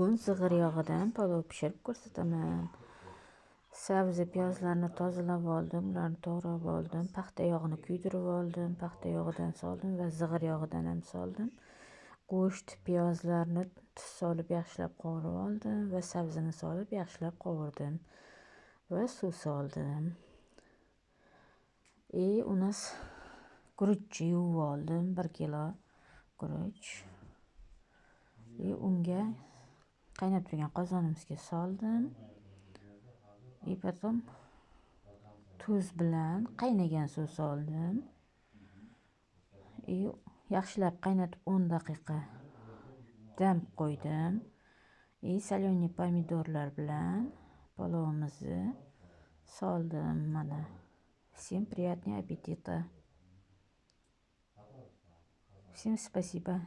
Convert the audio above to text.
Bugun zig'ir yog'idan palov pishirib ko'rsataman. Sabzi, piyozlarni tozalab oldim, ularni to'g'rab oldim, paxta yog'ini kuydirib oldim, paxta yog'idan soldim va zig'ir yog'idan ham soldim. Go'sht, piyozlarni tuz solib yaxshilab qovurib oldim va sabzini solib yaxshilab qovurdim va suv soldim. U nas guruchni yuvib oldim, 1 kilo guruch. Unga qaynab turgan qozonimizga soldim. Потом tuz bilan qaynagan suv soldim. Yaxshilab qaynatib 10 daqiqa dam qo'ydim. Solyoniy pomidorlar bilan palovimizni soldim mana. Всем приятного аппетита. Всем спасибо.